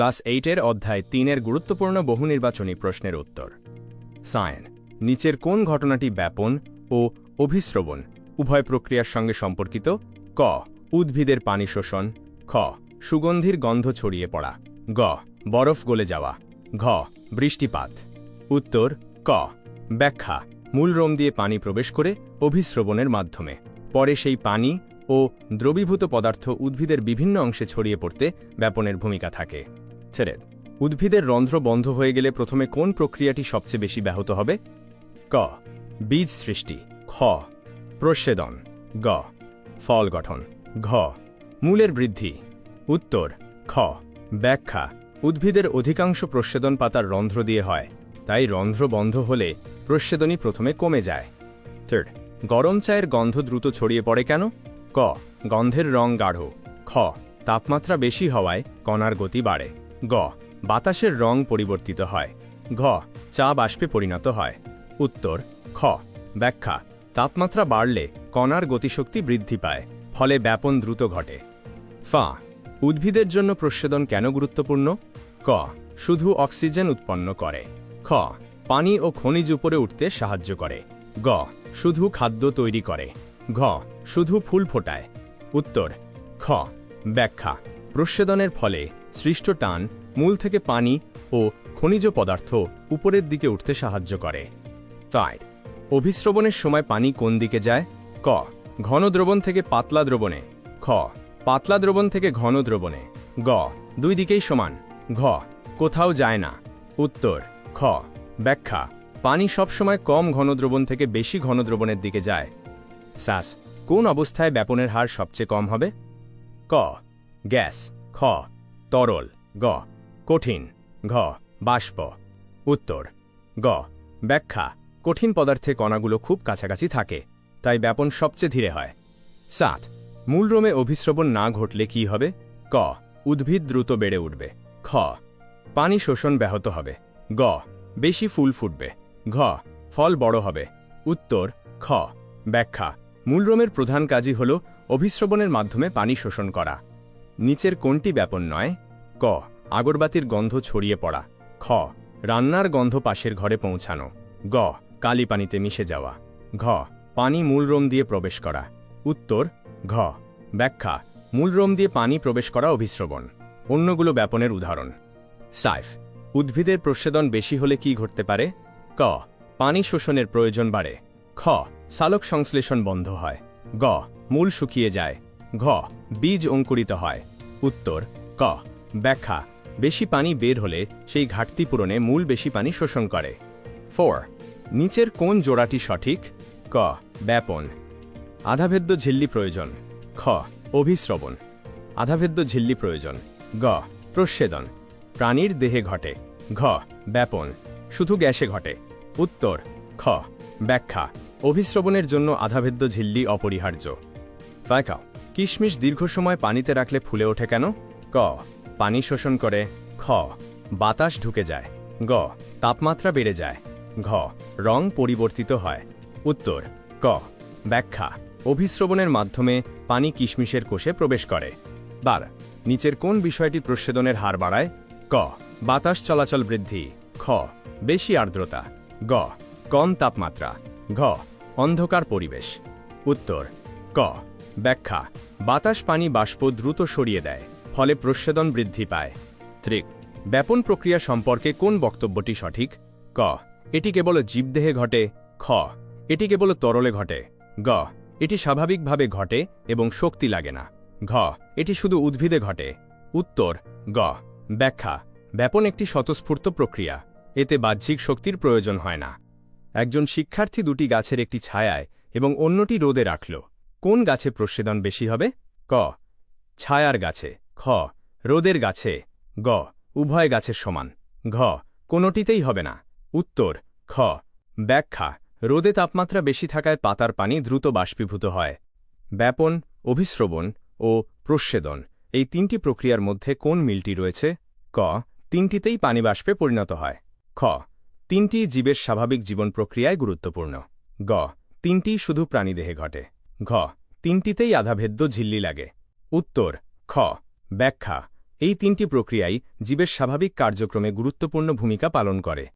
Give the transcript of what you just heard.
Class 8-এর অধ্যায় 3-এর গুরুত্বপূর্ণ বহুনির্বাচনী প্রশ্নের উত্তর। সায়েন নিচের কোন ঘটনাটি ব্যাপন ও অভিস্রবণ উভয় প্রক্রিয়ার সঙ্গে সম্পর্কিত? ক উদ্ভিদের পানি শোষণ, খ সুগন্ধির গন্ধ ছড়িয়ে পড়া, গ বরফ গলে যাওয়া, ঘ বৃষ্টিপাত। উত্তর ক ব্যাখ্যা মূলরোম দিয়ে পানি প্রবেশ করে অভিস্রবণের মাধ্যমে পরে সেই পানি ও দ্রবীভূত পদার্থ উদ্ভিদের বিভিন্ন অংশে ছড়িয়ে পড়তে ব্যাপনের ভূমিকা থাকে। ছেড়ে উদ্ভিদের রন্ধ্র বন্ধ হয়ে গেলে প্রথমে কোন প্রক্রিয়াটি সবচেয়ে বেশি ব্যাহত হবে? ক বীজ সৃষ্টি, খ প্রচ্ছেদন, গ ফল গঠন, ঘ মূলের বৃদ্ধি। উত্তর খ ব্যাখ্যা উদ্ভিদের অধিকাংশ প্রচ্ছেদন পাতার রন্ধ্র দিয়ে হয়, তাই রন্ধ্র বন্ধ হলে প্রচ্ছেদনই প্রথমে কমে যায়। থার্ড গরম চায়ের গন্ধ দ্রুত ছড়িয়ে পড়ে কেন? ক গন্ধের রং গাঢ়, খ তাপমাত্রা বেশি হওয়ায় কণার গতি বাড়ে, গ বাতাসের রং পরিবর্তিত হয়, ঘ চা বাষ্পে পরিণত হয়। উত্তর খ ব্যাখ্যা তাপমাত্রা বাড়লে কণার গতিশক্তি বৃদ্ধি পায়, ফলে ব্যাপন দ্রুত ঘটে। ফা উদ্ভিদের জন্য প্রচ্ছেদন কেন গুরুত্বপূর্ণ? ক শুধু অক্সিজেন উৎপন্ন করে, খ পানি ও খনিজ উপরে উঠতে সাহায্য করে, গ শুধু খাদ্য তৈরি করে, ঘ শুধু ফুল ফোটায়। উত্তর খ ব্যাখ্যা প্রচ্ছেদনের ফলে সৃষ্ট টান মূল থেকে পানি ও খনিজ পদার্থ উপরের দিকে উঠতে সাহায্য করে। তাই অভিস্রবণের সময় পানি কোন দিকে যায়? ক ঘন দ্রবণ থেকে পাতলা দ্রবণে, খ পাতলা দ্রবণ থেকে ঘন দ্রবণে, গ দুই দিকেই সমান, ঘ কোথাও যায় না। উত্তর খ ব্যাখ্যা পানি সবসময় কম ঘন দ্রবণ থেকে বেশি ঘন দ্রবণের দিকে যায়। শ্বাস কোন অবস্থায় ব্যাপনের হার সবচেয়ে কম হবে? ক গ্যাস, খ তরল, গ কঠিন, ঘ বাষ্প। উত্তর গ ব্যাখ্যা কঠিন পদার্থে কণাগুলো খুব কাছাকাছি থাকে, তাই ব্যাপন সবচেয়ে ধীরে হয়। 7 মূলরোমে অভিস্রবণ না ঘটলে কি হবে? ক উদ্ভিদ দ্রুত বেড়ে উঠবে, খ পানি শোষণ ব্যাহত হবে, গ বেশি ফুল ফুটবে, ঘ ফল বড় হবে। উত্তর খ ব্যাখ্যা মূলরোমের প্রধান কাজই হল অভিস্রবণের মাধ্যমে পানি শোষণ করা। নিচের কোনটি ব্যাপন নয়? ক আগরবাতির গন্ধ ছড়িয়ে পড়া, খ রান্নার গন্ধ পাশের ঘরে পৌঁছানো, গ কালি পানিতে মিশে যাওয়া, ঘ পানি মূলরোম দিয়ে প্রবেশ করা। উত্তর ঘ ব্যাখ্যা মূলরোম দিয়ে পানি প্রবেশ করা অভিস্রবণ, অন্যগুলো ব্যাপনের উদাহরণ। সাইফ উদ্ভিদের প্রচ্ছেদন বেশি হলে কি ঘটতে পারে? ক পানি শোষণের প্রয়োজন বাড়ে, খ সালোক সংশ্লেষণ বন্ধ হয়, গ মূল শুকিয়ে যায়, ঘ বীজ অঙ্কুরিত হয়। উত্তর ক ব্যাখ্যা বেশি পানি বের হলে সেই ঘাটতি পূরণে মূল বেশি পানি শোষণ করে। 4 নিচের কোন জোড়াটি সঠিক? ক ব্যাপন আধাভেদ্য ঝিল্লি প্রয়োজন, খ অভিস্রবণ আধাভেদ্য ঝিল্লি প্রয়োজন, গ প্রচ্ছেদন প্রাণীর দেহে ঘটে, ঘ ব্যাপন শুধু গ্যাসে ঘটে। উত্তর খ ব্যাখ্যা অভিস্রবণের জন্য আধাভেদ্য ঝিল্লি অপরিহার্য। 5 কিশমিশ দীর্ঘ সময় পানিতে রাখলে ফুলে ওঠে কেন? ক পানি শোষণ করে, খ বাতাস ঢুকে যায়, গ তাপমাত্রা বেড়ে যায়, ঘ রং পরিবর্তিত হয়। উত্তর ক ব্যাখ্যা অভিস্রবণের মাধ্যমে পানি কিশমিশের কোষে প্রবেশ করে। 12 নিচের কোন বিষয়টি প্রচ্ছেদনের হার বাড়ায়? ক বাতাস চলাচল বৃদ্ধি, খ বেশি আর্দ্রতা, গ কম তাপমাত্রা, ঘ অন্ধকার পরিবেশ। উত্তর ক ব্যাখ্যা বাতাস পানি বাষ্প দ্রুত সরিয়ে দেয়, ফলে প্রচ্ছেদন বৃদ্ধি পায়। 3 ব্যাপন প্রক্রিয়া সম্পর্কে কোন বক্তব্যটি সঠিক? ক এটি কেবল জীবদেহে ঘটে, খ এটি কেবল তরলে ঘটে, গ এটি স্বাভাবিকভাবে ঘটে এবং শক্তি লাগে না, ঘ এটি শুধু উদ্ভিদে ঘটে। উত্তর গ ব্যাখ্যা ব্যাপন একটি স্বতঃস্ফূর্ত প্রক্রিয়া, এতে বাহ্যিক শক্তির প্রয়োজন হয় না। একজন শিক্ষার্থী দুটি গাছের একটি ছায়ায় এবং অন্যটি রোদে রাখল, কোন গাছে প্রচ্ছেদন বেশি হবে? ক ছায়ার গাছে, খ রোদের গাছে, গ উভয় গাছের সমান, ঘ কোনোটিতেই হবে না। উত্তর খ ব্যাখ্যা রোদে তাপমাত্রা বেশি থাকায় পাতার পানি দ্রুত বাষ্পীভূত হয়। ব্যাপন, অভিস্রবণ ও প্রচ্ছেদন এই তিনটি প্রক্রিয়ার মধ্যে কোন মিলটি রয়েছে? ক তিনটিতেই পানি বাষ্পে পরিণত হয়, খ তিনটি জীবের স্বাভাবিক জীবন প্রক্রিয়ায় গুরুত্বপূর্ণ, গ তিনটি শুধু প্রাণীদেহে ঘটে, ঘ তিনটিতেই আধাভেদ্য ঝিল্লি লাগে। উত্তর খ ব্যাখ্যা এই তিনটি প্রক্রিয়াই জীবের স্বাভাবিক কার্যক্রমে গুরুত্বপূর্ণ ভূমিকা পালন করে।